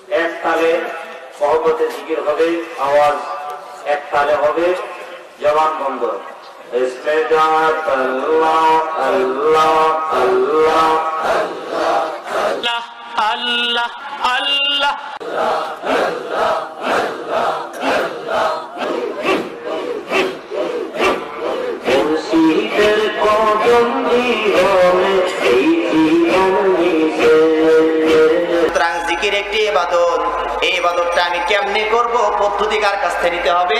এক তালে মহব্বতে জিকির হবে, আওয়াজ এক তালে হবে, জবান বন্ধ। ইসমে জাত আল্লাহ আল্লাহ আল্লাহ আল্লাহ আল্লাহ আল্লাহ মুর্শিদের কদম জীবনে এই জীবন নিছে। সুতরাং জিকির একটি ইবাদত। এই ইবাদতটা আমি কেমনে করব? পদ্ধতি কার কাছ থেকে নিতে হবে?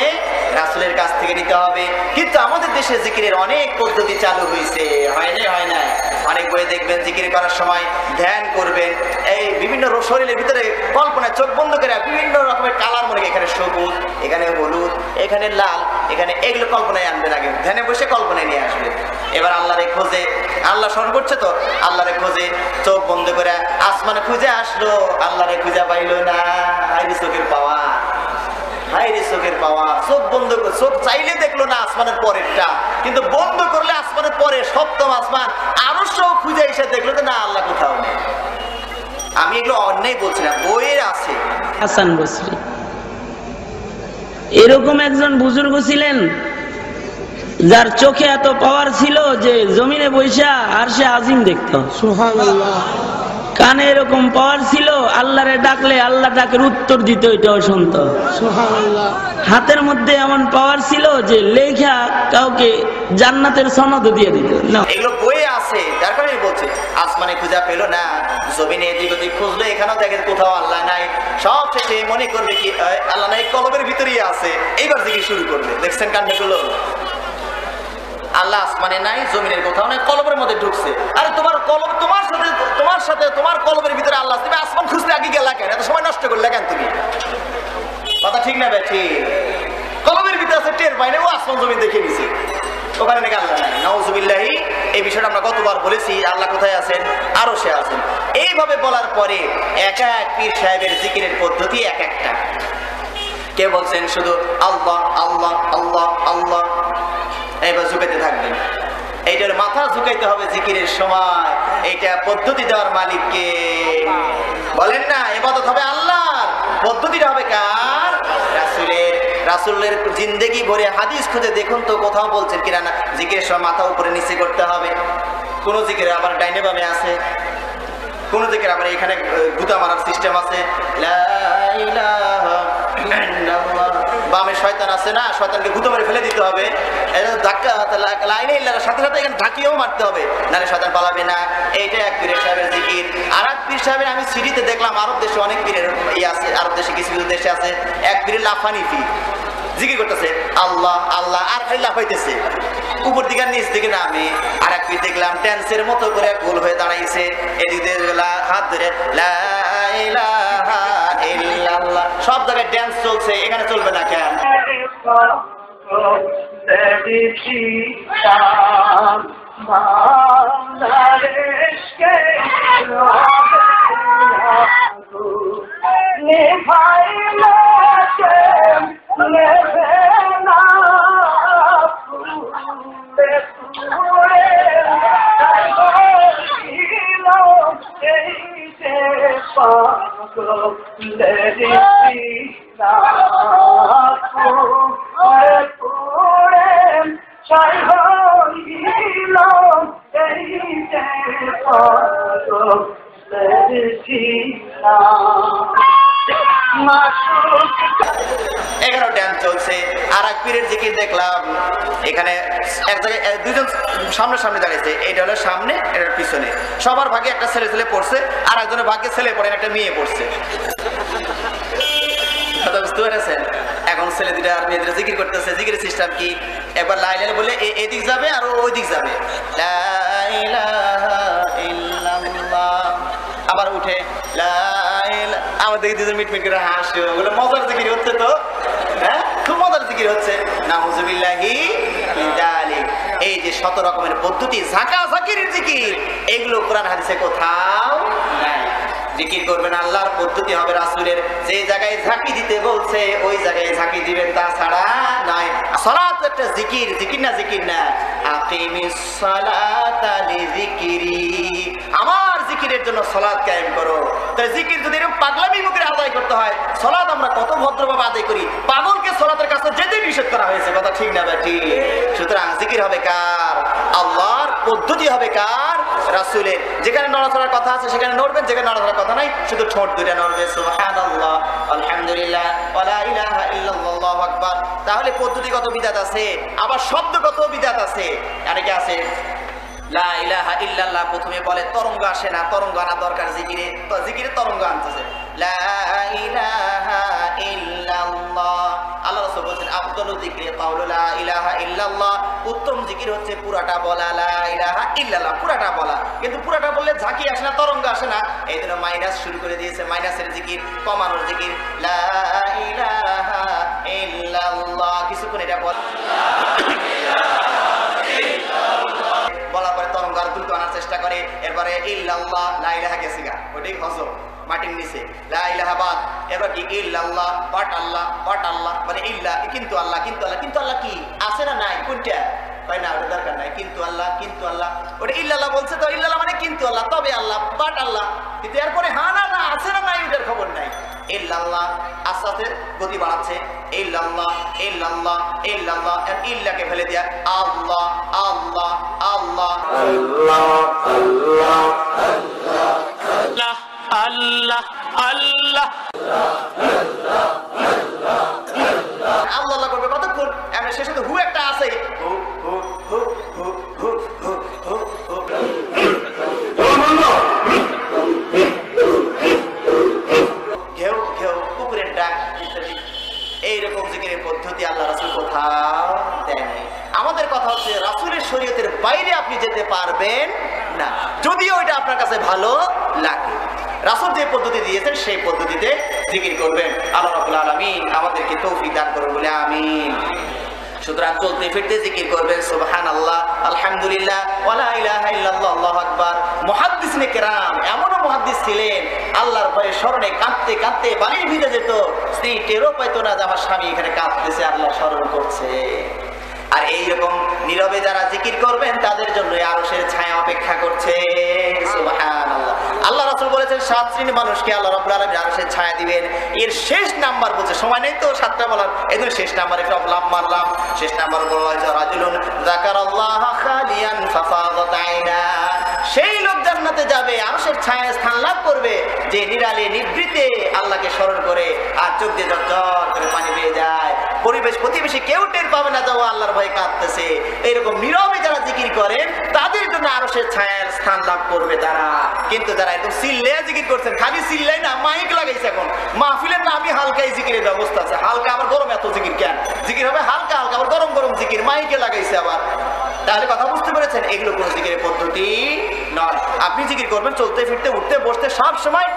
রাসূলের কাছ থেকে নিতে হবে। কিন্তু আমাদের দেশে জিকিরের অনেক পদ্ধতি চালু হয়েছে, হয় না? অনেক বই দেখবেন জিকির করার সময় ধ্যান করবেন, এই বিভিন্ন শরীরের ভিতরে কল্পনায় চোখ বন্ধ করে বিভিন্ন রকমের কালার মনে, এখানে সবুজ, এখানে হলুদ, এখানে লাল, এখানে এগুলো কল্পনায় আনবেন। আগে ধ্যানে বসে কল্পনায় নিয়ে আসবে। এবার আল্লাহরে খোঁজে, আল্লাহ স্মরণ করছে তো আল্লাহরে খোঁজে, চোখ বন্ধ করে আসমানে খুঁজে আসলো, আল্লাহরে খুঁজে পাইলো না। হায়রে চোখের পাওয়া, হায়রে চোখের পাওয়া। চোখ বন্ধ করে, চোখ চাইলে দেখলো না আসমানের পরেরটা, কিন্তু বন্ধ করলে আসমানের পরে সপ্তম আসমান আরো সব খুঁজে এসে দেখলো যে না, আল্লাহ কোথাও নেই। আমি এগুলো অন্যায় বলছি না, বইয়ের আছে। হাসান বসরি এরকম একজন বুজুর্গ ছিলেন যার চোখে এত পাওয়ার ছিল যে জমিনে বৈশা আরশে আজিম দেখতো। সুবহানাল্লাহ। কানে এরকম পাওয়ার ছিল, আল্লাহরে ডাকলে আল্লাহ ডাকের উত্তর দিত, এটাও শুনতো। সুবহানাল্লাহ। হাতের মধ্যে এমন পাওয়ার ছিল যে লেখা কাউকে জান্নাতের সনদ দিয়ে দিত। এগুলো বইয়ে আছে, যার কারণে বলছে আসমানে খুঁজা পেল না, জমিনে এদিক ওদিক খুঁজলো, এখানেও দেখে কোথাও আল্লাহ নাই। সব শেষে মনে করবে কি আল্লাহ নাই, কলবের ভিতরেই আছে। এইবার দিকে শুরু করবে। দেখছেন কাণ্ডগুলো? আল্লাহ আসমানে নাই, জমিনের কোথাও নাই, কলবের মধ্যে ঢুকছে। আরে তোমার কলব, তোমার সাথে তোমার কলবের ভিতরে আল্লাহ। তুমি আসমান খুঁজতে আগে গেলা কেন? এত সময় নষ্ট করলে কেন তুমি? কথা ঠিক না বেঠি? কলবের ভিতরে আছে, টের পাই না, ও আসমান জমি দেখে নিছে, ওখানে নাকি আল্লাহ নাই। নাউজুবিল্লাহি। এই বিষয়টা আমরা কতবার বলেছি, আল্লাহ কোথায় আছেন? আরশে আছেন। এইভাবে বলার পরে এক এক পীর সাহেবের জিকিরের পদ্ধতি এক একটা। কে বলছেন শুধু আল্লাহ আল্লাহ আল্লাহ আল্লাহ, এবার ঝুঁকাইতে থাকবেন। এইটার মাথা ঝুঁকাইতে হবে জিকিরের সময়। এইটা পদ্ধতি দেওয়ার মালিককে বলেন না, ইবাদত হবে আল্লাহর, পদ্ধতিটা হবে কার? রাসূলের। রাসূলের জিন্দেগি ভরে হাদিস খুঁজে দেখুন তো কোথাও বলছেন কিনা না জিকিরের সময় মাথা উপরে নিচে করতে হবে। কোন জিকিরে আবার ডাইনে বামে আছে, কোন জিকিরে আবার এখানে গুতা মারার সিস্টেম আছে। লা ইলাহা ইল্লাল্লাহ। বামে শয়তান আছে না, শয়তানকে গুতো মেরে ফেলে দিতে হবে। ধাক্কা লাইনে ইল্লার সাথে সাথে এখানে ঢাকিয়েও মারতে হবে, নাহলে শয়তান পালাবে না। এইটা এক পীরের সাহেবের জিকির। আর এক পীর সাহেবের আমি সিডিতে দেখলাম, আরব দেশে অনেক পীরের আছে, আরব দেশে কিছু কিছু দেশে আছে, এক পীরের লাফানিফি জিকির করতেছে আল্লাহ আল্লাহ, আর খালি লাফাইতেছে, উপর দিকে নিচ দিকে নামে। আর এক পীর দেখলাম ট্যান্সের মতো করে গোল হয়ে দাঁড়াইছে, এদিকে হাত ধরে লা ইলাহা ইল্লাল্লাহ, সব জায়গায় ড্যান্স চলছে, এখানে চলবে না কেন? এখানেও ড্যান্স চলছে। আর এক পীরের জিকির দেখলাম, এখানে এক জায়গায় দুজন সামনে দাঁড়িয়েছে, এইটা হলো সামনে, এটার পিছনে। সবার ভাগে একটা ছেলে পড়ছে, আর একজনের ভাগ্যে ছেলে পড়ে একটা মেয়ে পড়ছে। বুঝতে পেরেছেন? এখন ছেলে দুটা আর মেয়েদের জিকির করতেছে। জিকির সিস্টেম কি? একবার লা ইলাহা বলে এদিক যাবে আর ওই দিক যাবে, লা ইলাহা ইল্লাল্লাহ, আবার উঠে লা ইলাহা। আমাদের দুজন মিটমিট করে হাসে, ওগুলো মজার জিকির হচ্ছে তো, হ্যাঁ খুব মজার জিকির হচ্ছে। নাউজুবিল্লাহি মিন যালিক। এই যে 100 রকমের পদ্ধতি ঝাঁকা ঝাঁকির জিকির, এগুলো কোরআন হাদিসে কোথাও নাই। জিকির করবেন আল্লাহর পদ্ধতি হবে রাসূলের। যে জায়গায় ঝাঁকি দিতে বলছে ওই জায়গায় ঝাঁকি দিবেন, তাছাড়া নয়। সালাত একটা জিকির, জিকির না আকিমিস সালাতা লিযিকরি, আমার জিকিরের জন্য সালাত কায়েম করো। তাই জিকির যদি এরকম পাগলামি মুখে আদায় করতে হয়, সালাত আমরা কত ভদ্রভাবে আদায় করি, পাগলকে সালাতের কাছে যেতে নিষেধ করা হয়েছে, কথা ঠিক না বেটি? সুতরাং জিকির হবে কার? আল্লাহর পদ্ধতি হবে কার? রাসূলের। যেখানে নড়াচড়ার কথা আছে সেখানে নড়বেন, যেখানে নড়াচড়ার কথা নাই শুধু ঠোঁট দুইটা নড়বে, সুবহানাল্লাহ, আলহামদুলিল্লাহ, ওয়ালা ইলাহা ইল্লাল্লাহ, আল্লাহু আকবার। তাহলে পদ্ধতিগত বিদআত আছে, আবার শব্দগত বিদআত আছে। অনেকে আছে লা ইলাহা ইল্লাল্লাহ প্রথমে বলে, তরঙ্গ আসে না, তরঙ্গ আনা দরকার জিকিরে, তো জিকিরে তরঙ্গ আনতেছে। লা ইলাহা ইল্লাল্লাহ, আল্লাহ রাসূল বলেছেন আফদালু যিকরি কাউলু লা ইলাহা ইল্লাল্লাহ, উত্তম জিকির হচ্ছে পুরাটা বলা লা ইলাহা ইল্লাল্লাহ, পুরাটা বলা। কিন্তু পুরাটা বললে ঝাঁকি আসে না, তরঙ্গ আসে না, এইজন্য মাইনাস শুরু করে দিয়েছে, মাইনাসের জিকির, কমানোর জিকির। লা ইলাহা ইল্লাল্লাহ কিছুক্ষণ এটা বল, বলার পরে তরঙ্গ আর দ্রুত আনার চেষ্টা করে, এরপরে ইল্লাল্লাহ, লা ইলাহা গেছে গা, ওটাই হজম মাটির নিচে, লা ইলাহা বাদ, এবার কি ইল্লাল্লাহ, বাট আল্লাহ মানে ইল্লা, কিন্তু আল্লাহ, কিন্তু আল্লাহ, কিন্তু আল্লাহ কি আছে না নাই, কোনটা হয় না, ওটা দরকার নাই, কিন্তু আল্লাহ, ওটা ইল্লাল্লাহ বলছে তো, ইল্লাল্লাহ মানে কিন্তু আল্লাহ, তবে আল্লাহ, বাট আল্লাহ, কিন্তু এরপরে হ্যাঁ না না আছে না নাই ওটার খবর নাই। ইল্লাল্লাহ আস্তে আস্তে গতি বাড়াচ্ছে, ইল্লাল্লাহ ইল্লাল্লাহ ইল্লাল্লাহ, ইল্লাহকে ফেলে দেয়া আল্লাহ আল্লাহ আল্লাহ আল্লাহ আল্লাহ আল্লাহ আল্লাহ আল্লাহ করবে কতক্ষণ? এমন শেষে তো হু একটা আছে, হু হু হু হু হু হু হু হু, ঘেউ ঘেউ, কুকুরের ডাক ইত্যাদি। এইরকম জিকিরের পদ্ধতি আল্লাহ রাসূল কোথাও দেয়নি। আমাদের কথা হচ্ছে রাসূলের শরীয়তের বাইরে আপনি যেতে পারবেন না, যদিও ওইটা আপনার কাছে ভালো লাগে। রাসূল যে পদ্ধতি দিয়েছেন সেই পদ্ধতিতে জিকির করবেন। আল্লাহ রাব্বুল আলামিন আমাদেরকে তৌফিক দান করুন বলে আমিন। সুতরাং চলতে ফিরতে জিকির করবেন সুবহানাল্লাহ, আলহামদুলিল্লাহ, ওয়ালা ইলাহা ইল্লাল্লাহ, আল্লাহু আকবার। মুহাদ্দিসিনে কেরাম এমনও মুহাদ্দিস ছিলেন, আল্লাহর ভয়ে স্মরণে কাঁদতে কাঁদতে বাড়ির ভিতরে যেত, স্ত্রী টেরও পাইতো না যে আমার স্বামী এখানে কাঁদতেছে, আল্লাহ স্মরণ করছে। আর এইরকম নীরবে যারা জিকির করবেন তাদের জন্য আরশের ছায়া অপেক্ষা করছে, সুবহানাল্লাহ। আল্লাহ রাসূল বলেছেন 7 শ্রেণীর মানুষকে আল্লাহ রাব্বুল আলামিন আরশের ছায়া দিবেন। এর শেষ নাম্বার বলছে, সময় নেই তো 7টা বলার, এজন্য শেষ নাম্বারে সব লাভ মারলাম। শেষ নাম্বার বলা হয়েছে রাজুলুন যাকারাল্লাহ খালিয়ান ফাফাদাত আইনা, সেই লোক জান্নাতে যাবে, আরশের ছায়ায় স্থান লাভ করবে যে নিরালে নিভৃতে আল্লাহকে স্মরণ করে আর চোখ দিয়ে ঝরঝর করে পানি বেয়ে যায়, পরিবেশ প্রতিবেশী কেউ টের পাবে না যাও আল্লাহর ভয়ে কাঁদতেছে। এইরকম নীরবে যারা জিকির করেন তাদের জন্য আরশের ছায়ার স্থান লাভ করবে তারা। কিন্তু যারা একদম চিল্লায় জিকির করছেন, খালি চিল্লাই না, মাইক লাগাইছে, এখন মাহফিলের নামই হালকাই জিকিরের ব্যবস্থা আছে, হালকা আবার গরম, এত জিকির কেন? জিকির হবে হালকা হালকা, আবার গরম গরম জিকির মাইকে লাগাইছে আবার। তাহলে কথা বুঝতে পেরেছেন, এগুলো কোন জিকিরের পদ্ধতি নয়। আপনি জিকির করবেন চলতে ফিরতে উঠতে বসতে, সব সময়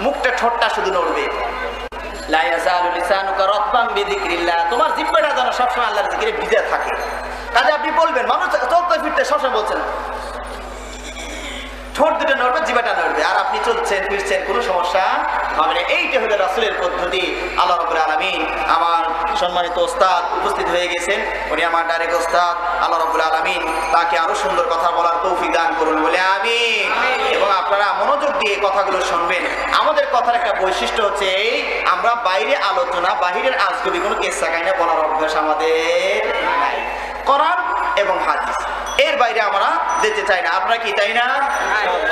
মুখটা ঠোঁটটা শুধু নড়বে। লা ইয়াজালু লিসানুকা রাতবান বিযিকরিল্লাহ, তোমার জিহ্বাটা যেন সবসময় আল্লাহর জিকিরে ভিজে থাকে। কাজে আপনি বলবেন, মানুষ চলতে ফিরতে সবসময় বলছেন, ঠোঁট দুটো নড়বে, জিহ্বাটা নড়বে, আর আপনি চলছেন ফিরছেন, কোনো সমস্যা হবে না। এইটা হলো রাসূলের পদ্ধতি। আল্লাহ রাব্বুল আলামিন, আমার সম্মানিত ওস্তাদ উপস্থিত হয়ে গেছেন, উনি আমার ডাইরেক্ট ওস্তাদ। আল্লাহ রাব্বুল আলামিন তাকে আরো সুন্দর কথা বলার তৌফিক দান করুন বলে আমিন। এবং আপনারা মনোযোগ দিয়ে কথাগুলো শুনবেন। আমাদের কথার একটা বৈশিষ্ট্য হচ্ছে এই, আমরা বাইরে আলোচনা, বাহিরের আজগুবি কোনো কেসা কাহিনী বলার অভ্যাস আমাদের নাই। কোরআন এবং হাদিস এর বাইরে আমরা যেতে চাই না। আপনারা কি তাই না?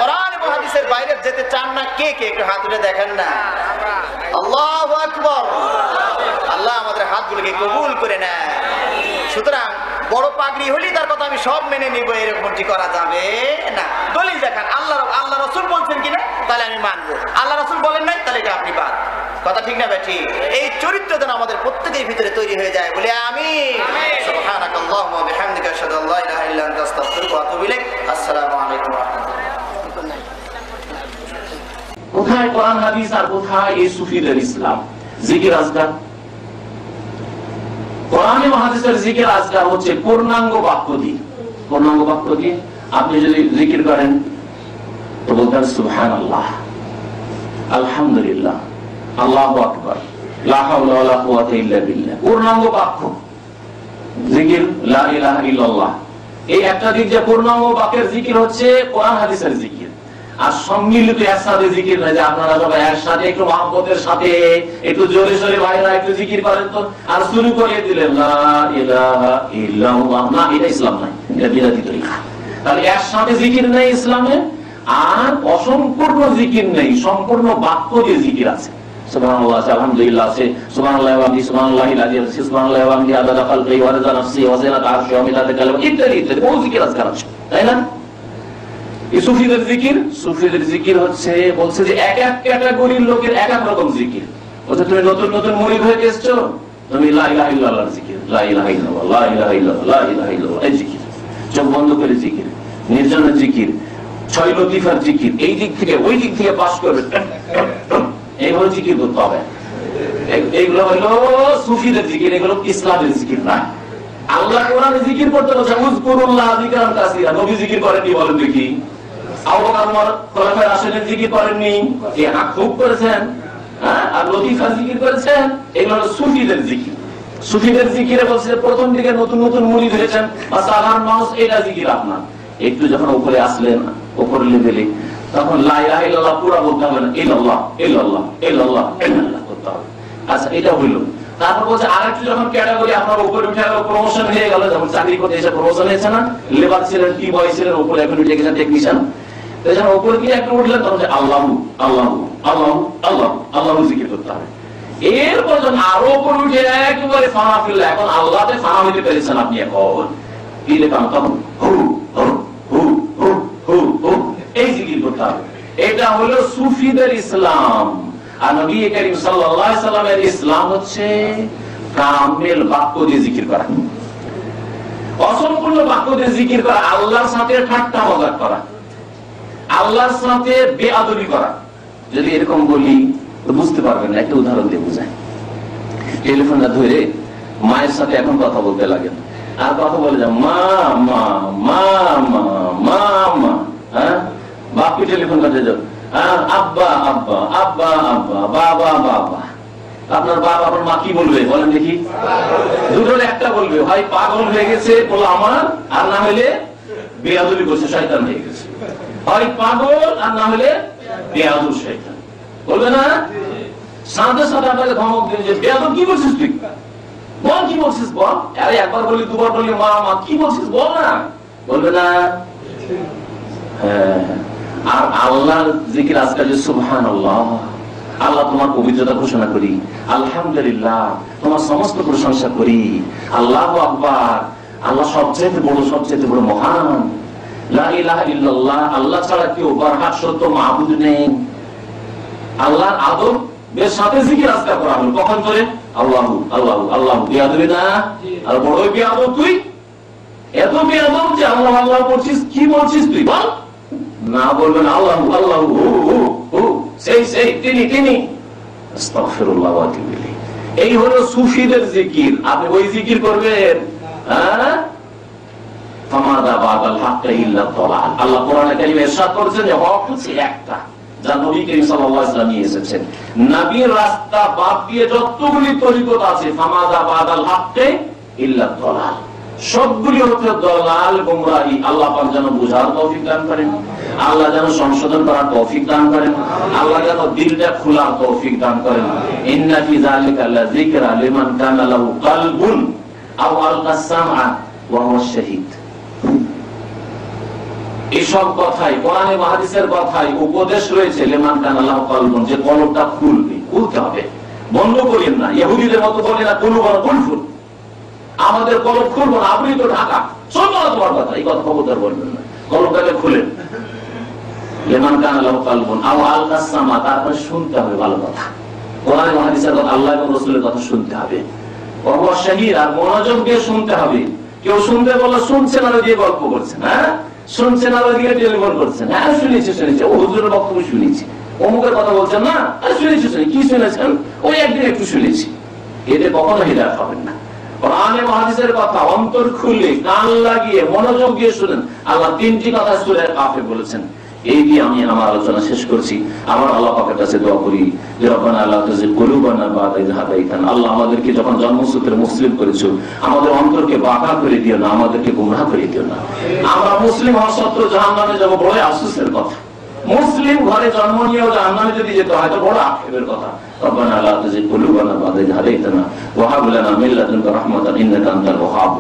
কোরআন এবং হাদিসের বাইরে যেতে চান না? কে কে একটু হাত তুলে দেখেন না। আল্লাহু আকবার। আল্লাহ আমাদের হাতগুলোকে কবুল করে নেয়। সুতরাং বড় পাগড়ি হলেই তার কথা আমি সব মেনে নিব, এরকমটি করা যাবে না। দলিল দেখান, আল্লাহ রাসূল বলছেন কিনা, তাহলে আমি মানবো। আল্লাহ রাসূল বলেন নাই, তাহলে এটা আপনি বাদ। কথা ঠিক না বেঠি? এই চরিত্র যেন আমাদের প্রত্যেকের ভিতরে তৈরি হয়ে যায় বলে আমিন। সুবহানাকাল্লাহুম্মা ওয়া বিহামদিকা আশহাদু আল্লা ইলাহা ইল্লা আনতা আস্তাগফিরুকা ওয়া আতুবু ইলাইক। আসসালামু আলাইকুম ওয়া রাহমাতুল্লাহ। কোথায় কোরআন হাদিস আর কোথায় এই সুফিদের ইসলাম? জিকির আজকার, কোরআন এবং হাদিসের জিকির আজকার হচ্ছে পূর্ণাঙ্গ বাক্য দিয়ে। পূর্ণাঙ্গ বাক্য দিয়ে আপনি যদি জিকির করেন তো বলতেন সুবহানাল্লাহ, আলহামদুলিল্লাহ, আল্লাহু আকবার, লা হাওলা ওয়ালা কুওয়াতা ইল্লা বিল্লাহ, পূর্ণাঙ্গ বাক্য জিকির লা ইলাহা ইল্লাল্লাহ। এই একটা দিক যে পূর্ণাঙ্গ বাক্যের জিকির হচ্ছে কোরআন হাদিসের জিকির, আর সম্মিলিত একসাথে জিকির না যে আপনারা সবাই একসাথে একটু মহব্বতের সাথে একটু জোরে সোরে ভাইরা একটু জিকির করেন তো, আর শুরু করে দিলেন লা ইলাহা ইল্লাল্লাহ, না, এটা ইসলাম নয়, এটা বিদাতি তরিকা। তাহলে একসাথে জিকির নেই ইসলামে, আর অসম্পূর্ণ জিকির নেই, সম্পূর্ণ বাক্য দিয়ে জিকির আছে। সুবহানাল্লাহ আছে, আলহামদুলিল্লাহ আছে, সুবহানাল্লাহি ওয়া বিহামদিহি, সুবহানাল্লাহিল আযীম আছে, সুবহানাল্লাহি ওয়া বিহামদিহি আদাদা খালকিহি ওয়া রিদা নাফসিহি ওয়া জিনাতা আরশিহি ওয়া মিদাদা কালামিহি, ইত্যাদি ইত্যাদি বহু জিকির আজকাল আছে, তাই না? এই সুফিদের জিকির, সুফিদের জিকির হচ্ছে, বলছে যে এক এক ক্যাটাগরির লোকের এক এক রকম জিকির। বলছে তুমি নতুন নতুন মুরিদ হয়ে এসেছো, তুমি লা ইলাহা ইল্লাল্লাহর জিকির, লা ইলাহা ইল্লাল্লাহ, লা ইলাহা ইল্লাল্লাহ, লা ইলাহা ইল্লাল্লাহ, এই জিকির, চোখ বন্ধ করে জিকির, নির্জনের জিকির, ছয় লতিফার জিকির, এই দিক থেকে ওই দিক থেকে পাস করবে, এইভাবে জিকির করতে হবে। এইগুলো হলো সুফিদের জিকির, এগুলো ইসলামের জিকির না। আল্লাহ কোরআনে জিকির করতে বলছে উযকুরুল্লাহ যিকরান কাসীরা, নবী জিকির করেননি বলেন দেখি? আবু বকর ওমর খলিফায়ে রাশিদিন জিকির করেননি? খুব করেছেন, আর লতিফা জিকির করেছেন। এগুলো হলো সুফিদের জিকির। সুফিদের জিকিরে বলছে প্রথম দিকে নতুন নতুন মুরিদ হয়েছেন বা সাধারণ মানুষ, এটা জিকির আপনার। একটু যখন উপরে আসলেন, উপর লেভেলে, তখন লা ইলাহা ইল্লাল্লাহ পুরো বলতে হবে না, ইল্লাল্লাহ ইল্লাল্লাহ ইল্লাল্লাহ ইল্লাল্লাহ করতে হবে। আচ্ছা, এটা হইল। তারপর বলছে আরেকটু যখন ক্যাটাগরি আপনার উপরে উঠে গেল, প্রমোশন হয়ে গেল, যেমন চাকরি করতে এসে প্রমোশন হয়েছে না, লেবার ছিলেন, টি বয় ছিলেন, উপরে এখন উঠে গেছেন টেকনিশিয়ান, যখন উপরে গিয়ে একটু উঠলেন তখন আল্লাহু আল্লাহু আল্লাহু আল্লাহু আল্লাহু জিকির করতে হবে। এরপর যখন আরো উপরে উঠে একেবারে ফানা ফিরলে, এখন আল্লাহতে ফানা হইতে পেরেছেন আপনি, এখন ফিরে পান, তখন হু হু হু হু হু হু এই জিকির করতে হবে। এটা হলো সুফিদের ইসলাম। আর নবী করিম সাল্লাল্লাহু আলাইহি সাল্লামের ইসলাম হচ্ছে কামেল বাক্য দিয়ে জিকির করা, অসম্পূর্ণ বাক্য দিয়ে জিকির করা, আল্লাহর সাথে ঠাট্টা মজাক করা, আল্লাহর সাথে বেআদবি করা। যদি এরকম বলি তো বুঝতে পারবেন না, একটা উদাহরণ দিয়ে বুঝাই। টেলিফোনটা ধরে মায়ের সাথে এখন কথা বলতে লাগেন, আর কথা বলে যান মা মা মা মা মা মা, হ্যাঁ, বাপকে টেলিফোন কাটে যাও, আব্বা আব্বা আব্বা আব্বা, বাবা বাবা। আপনার বাবা আপনার মা কি বলবে বলেন দেখি? দুটোর একটা বলবে, হয় পাগল হয়ে গেছে বলো আমার, আর না হলে বেয়াদবি করছে, শয়তান হয়ে গেছে। হয় পাগল আর না হলে বেয়াদব শয়তান, বলবে না? সাথে সাথে আপনাকে ধমক দিয়ে যে বেয়াদব কি বলছিস তুই, বল কি বলছিস বল। আরে একবার বললি দুবার বললি মা মা, কি বলছিস বল না, বলবে না? হ্যাঁ। আর আল্লাহর জিকির আজকাল যে সুবহানাল্লাহ, আল্লাহ তোমার পবিত্রতা ঘোষণা করি, আলহামদুলিল্লাহ তোমার সমস্ত প্রশংসা করি, আল্লাহু আকবার, আল্লাহ সবচেয়ে বড়, সবচেয়ে বড় মহান, লা ইলাহা ইল্লাল্লাহ, আল্লাহ ছাড়া কেউ বরহাত সত্য মাবুদ নেই। আল্লাহর আদব এর সাথে জিকির আজকাল করা হলো, কখন করে? আল্লাহু আল্লাহু আল্লাহু। বেয়াদবি না? আর বড় বেয়াদব তুই, এত বেয়াদব যে আল্লাহ আল্লাহ করছিস, কি বলছিস তুই বল না, বলবেন আল্লাহু আল্লাহু সেই সেই তিনি তিনি। আস্তাগফিরুল্লাহ ওয়া আতুবু ইলাইহি। এই হলো সুফিদের জিকির। আপনি ওই জিকির করবেন, হ্যাঁ, ফামাদা বাদাল হাক্কা ইল্লা দালাল। আল্লাহ কোরআনে কারীমে ইরশাদ করেছেন যে হক হচ্ছে একটা, যা নবী করিম সাল্লাল্লাহু আলাইহি ওয়াসাল্লাম নিয়ে এসেছেন। নবীর রাস্তা বাদ দিয়ে যতগুলি তরিকত আছে, ফামাদা বাদাল হাক্কা ইল্লা দালাল, সবগুলি হচ্ছে দলাল, গোমরাহি। আল্লাহ পাক যেন বুঝার তৌফিক দান করেন, আল্লাহ যেন সংশোধন করার তৌফিক দান করেন, আল্লাহ যেন দিলটা খোলার তৌফিক দান করেন। ইন্না ফি যালিকা লাযিকরা লিমান কানা লাহু কলবুন আও আলকাস সামআ ওয়া হুয়া শাহীদ। এইসব কথাই কোরআনে হাদিসের কথাই উপদেশ রয়েছে, লিমান কানা লাহু কলবুন, যে কলবটা খুলবে, খুলতে হবে, বন্ধ করেন না। ইহুদিদের মতো বলে না কুলুবুন কুলফুন, আমাদের কলব খুলবো না, আপনি তো ঢাকা, সব তোমার কথা, এই কথা খবরদার বলবেন না। কলবটাকে খুলেন, লিমান কানা লাহু কলবুন আও আলকাস সামআ, তারপরে শুনতে হবে ভালো কথা, কোরআন এবং হাদিসের কথা, আল্লাহ এবং রাসূলের কথা শুনতে হবে। ওয়া হুয়া শাহীদ, আর মনোযোগ দিয়ে শুনতে হবে। কেউ শুনতে বললে শুনছেন আর দিয়ে গল্প করছেন, হ্যাঁ, শুনছেন আর দিয়ে টেলিফোন করছেন, হ্যাঁ শুনেছি শুনেছি, ও হুজুরের বক্তব্য শুনেছি, অমুকের কথা বলছেন না, শুনেছি শুনেছি, কি শুনেছেন? ওই একদিন একটু শুনেছি। এতে কখনো হিদায়াত পাবেন না। কোরআন এবং হাদিসের কথা অন্তর খুলে কান লাগিয়ে মনোযোগ দিয়ে শুনেন। আল্লাহ তিনটি কথা সূরা কাফে বলেছেন, এই দিয়ে আমি আমার আলোচনা শেষ করছি। আমার আল্লাহ পাকের কাছে দোয়া করি যে রব্বানা লা তুযিগ কুলুবানা বা'দা ইয হাদাইতানা। আল্লাহ আমাদেরকে যখন জন্মসূত্রে মুসলিম করেছো, আমাদের অন্তরকে বাঁকা করে দিও না, আমাদেরকে গুমরাহ করে দিও না। আমরা মুসলিম হওয়া সত্ত্বেও জাহান্নামে যাব, বড় আফসোসের কথা। মুসলিম ঘরে জন্ম নিয়েও জাহান্নামে যদি যেতে হয় তো বড় আক্ষেপের কথা। রব্বানা লা তুযিগ কুলুবানা বা'দা ইয হাদাইতানা ওয়া হাব লানা মিন লাদুনকা রাহমাতান ইন্নাকা আনতাল ওয়াহ্হাব।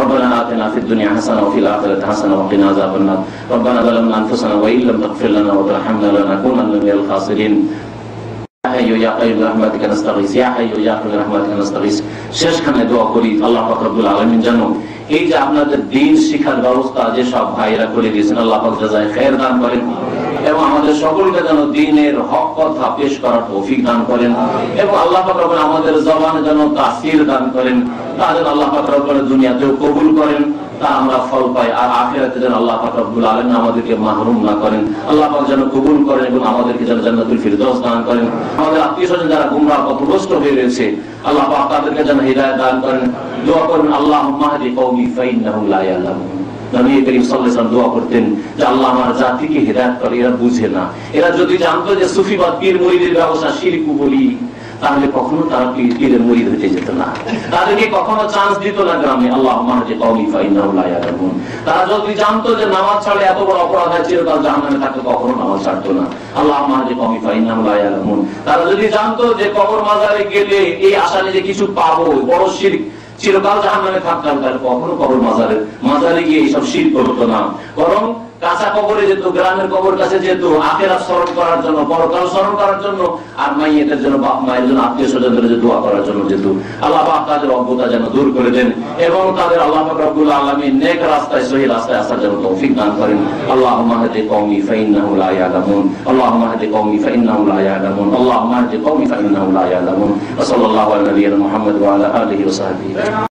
ربنا آتنا في الدنيا حسنة وفي الآخرة حسنة وقنا عذاب النار. ربنا ظلمنا أنفسنا وإن لم تغفر لنا وترحمنا لنكونن من الخاسرين. يا حي يا قيوم برحمتك نستغيث يا حي يا قيوم برحمتك نستغيث. শেষখানে দোয়া করি আল্লাহ পাক রব্বুল আলামিন যেন এই যে আপনাদের দ্বীন শিক্ষার ব্যবস্থা যে সব ভাইরা করে দিয়েছেন, আল্লাহ পাক জাযায়ে খায়ের দান করেন এবং আমাদের সকলকে যেন দ্বীনের হক কথা পেশ করার তৌফিক দান করেন এবং আল্লাহ পাক রব্বুল আমাদের জবানে যেন তাসির দান করেন, তাদের আল্লাহ পাক রব্বুল দুনিয়াতেও কবুল করেন, তা আমরা ফল পাই, আর আখিরাতে যেন আল্লাহ পাক রব্বুল আলামিন আমাদেরকে মাহরুম না করেন। আল্লাহ পাক যেন কবুল করেন এবং আমাদেরকে যেন জান্নাতুল ফিরদাউস দান করেন। আমাদের আত্মীয়স্বজন যারা গুমরাহ পথভ্রষ্ট হয়ে রয়েছে, আল্লাহ পাক তাদেরকে যেন হিদায়াত দান করেন। দোয়া করুন আল্লাহুম্মা হাদি কওমি ফাইন্নাহুম লা ইয়ালামুন। নবী করিম সাল্লাল্লাহু আলাইহি ওয়াসাল্লাম দোয়া করতেন যে আল্লাহ আমার জাতিকে হিদায়াত করে, এরা বুঝে না। এরা যদি জানতো যে সুফিবাদ পীর মুরিদের ব্যবসা শিরক বলি, তাহলে কখনো তারা পীরের মুরিদ হতে যেত না, তাদেরকে কখনো চান্স দিত না গ্রামে। আল্লাহুম্মা হাদি কওমি ফাইন্নাহুম লা ইয়ালামুন। তারা যদি জানতো যে নামাজ ছাড়লে এত বড় অপরাধ হয়, চিরকাল জাহান্নামে থাকতো, কখনো নামাজ ছাড়তো না। আল্লাহুম্মা হাদি কওমি ফাইন্নাহুম লা ইয়ালামুন। তারা যদি জানতো যে কবর মাজারে গেলে এই আশা নিয়ে যে কিছু পাবো, বড় শিরক, চিরকাল জাহান্নামে থাকতাম, তাহলে কখনো কবর মাজারে গিয়ে এইসব শিরক করতো না, বরং কাঁচা কবরে যেত, গ্রামের কবর কাছে যেত, আখিরাত স্মরণ করার জন্য, পরকাল স্মরণ করার জন্য, আর মাইয়েতের জন্য, বাপ মায়ের জন্য, আত্মীয় স্বজনদের জন্য দোয়া করার জন্য যেত। আল্লাহ পাক তাদের অজ্ঞতা যেন দূর করে দেন এবং তাদের আল্লাহ পাক রব্বুল আলামিন নেক রাস্তায়, সহি রাস্তায় আসার জন্য তৌফিক দান করেন। আল্লাহুম্মা হাদি কওমি ফাইন্নাহুম লা ইয়ালামুন। আল্লাহুম্মা হাদি কওমি ফাইন্নাহুম লা ইয়ালামুন। আল্লাহুম্মা হাদি কওমি ফাইন্নাহুম লা ইয়ালামুন। ওয়া সাল্লাল্লাহু আলা নাবিয়িনা মুহাম্মদ ওয়া আলা আলিহি ওয়া সাহবিহি।